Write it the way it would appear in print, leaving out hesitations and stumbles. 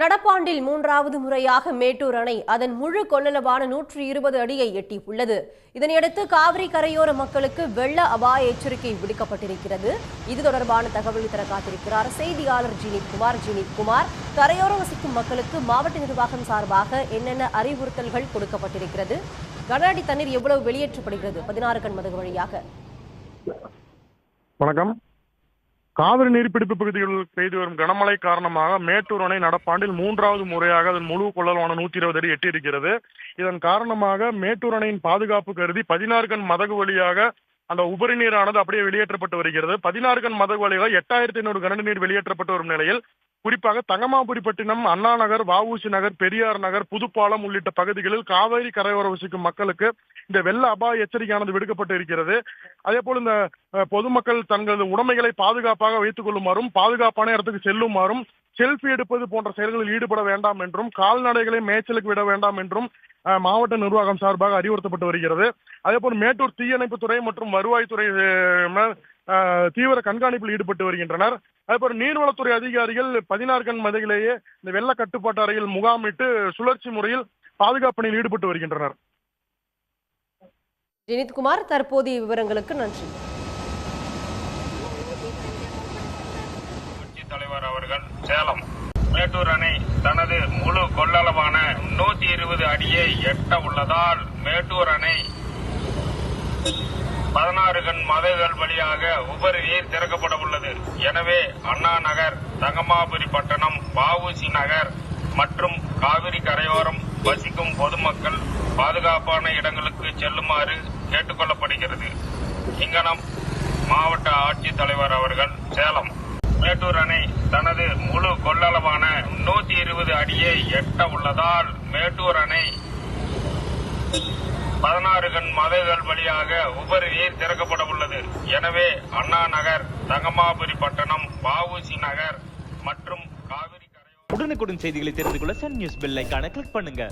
நடப்பாண்டில் மூன்றாவது முறையாக மேட்டூர் அணை அதன் முழு கொள்ளளவான 120 அடியை எட்டியுள்ளது. இதனையடுத்து காவிரி கரையோர மக்களுக்கு வெள்ள அபாய எச்சரிக்கை விடுக்கப்பட்டிருக்கிறது. இது தொடர்பான தகவல் தர காத்திருக்கிறார் செய்தியாளர் ஜீனித்குமார். கரையோரம் வசிக்கும் மக்களுக்கு மாவட்ட நிர்வாகம் சார்பாக என்னென்ன அறிவுறுத்தல்கள் கொடுக்கப்பட்டிருக்கிறது? கன அடி தண்ணீர் எவ்வளவு வெளியேற்றப்படுகிறது 16 கண் மதகு வழியாக? வணக்கம். காவிரி நீர்பிடிப்பு பகுதிகளில் பெய்து வரும் கனமழை காரணமாக மேட்டூர் அணை நடப்பாண்டில் மூன்றாவது முறையாக அதன் முழு கொள்ளளவான 120 அடி எட்டியிருக்கிறது. இதன் காரணமாக மேட்டூர் அணையின் பாதுகாப்பு கருதி 16 கண் மதகு வழியாக அந்த உபரி நீரானது அப்படியே வெளியேற்றப்பட்டு வருகிறது. 16 கண் மதகு வழியாக 8500 கன நீர் வெளியேற்றப்பட்டு வரும் நிலையில் குறிப்பாக தங்கமாபுரிப்பட்டினம், அண்ணா நகர், வஉசி நகர், பெரியார் நகர், புதுப்பாலம் உள்ளிட்ட பகுதிகளில் காவிரி கரையோர வசிக்கும் மக்களுக்கு இந்த வெள்ள அபாய எச்சரிக்கையானது விடுக்கப்பட்டு இருக்கிறது. அதே போல் இந்த பொதுமக்கள் தங்களது உடைமைகளை பாதுகாப்பாக வைத்துக் கொள்ளுமாறும், பாதுகாப்பான இடத்துக்கு செல்லுமாறும், செல்ஃபி எடுப்பது போன்ற செயல்களில் ஈடுபட வேண்டாம் என்றும், கால்நடைகளை மேய்ச்சலுக்கு விட வேண்டாம் என்றும் மாவட்ட நிர்வாகம் சார்பாக அறிவுறுத்தப்பட்டு வருகிறது. அதே போல் மேட்டூர் தீயணைப்புத்துறை மற்றும் வருவாய்த்துறை தீவிர கண்காணிப்பில் ஈடுபட்டு வருகின்றனர். அதேபோல் நீர்வளத்துறை அதிகாரிகள் 16 கண் மதகிலேயே இந்த வெள்ள கட்டுப்பாட்டு அறையில் முகாமிட்டு சுழற்சி முறையில் பாதுகாப்பு ஈடுபட்டு வருகின்றனர். ஜீனித்குமார், தற்போதைய விவரங்களுக்கு நன்றி. தலைவர் அவர்கள் சேலம். மேட்டூர் அணை தனது முழு கொள்ளளவான 120 அடியை எட்ட உள்ளதால் மேட்டூர் அணை 16 கண் மதகுகள் வழியாக உபரி நீர் திறக்கப்பட உள்ளது. எனவே அண்ணா நகர், தங்கமாபுரிப்பட்டினம், வஉசி நகர் மற்றும் காவிரி கரையோரம் வசிக்கும் பொதுமக்கள் பாதுகாப்பான இடங்களுக்கு செல்லுமாறு கேட்டுக் கொள்ளப்படுகிறது. இங்கனம் மாவட்ட ஆட்சித்தலைவர் அவர்கள் சேலம். மேட்டூர் அணை தனது முழு கொள்ளளவான 120 அடியை எட்ட உள்ளதால் மேட்டூர் அணை 16 கண் மதகுகள் வழியாக உபரி நீர் திறக்கப்பட உள்ளது. எனவே அண்ணா நகர், தங்கமாபுரிப்பட்டினம், வஉசி நகர் மற்றும் காவிரி கரையோரம் உடனுக்குடன் செய்திகளை தெரிந்து கொள்ள சன் நியூஸ் பெல் ஐகானை கிளிக் பண்ணுங்க.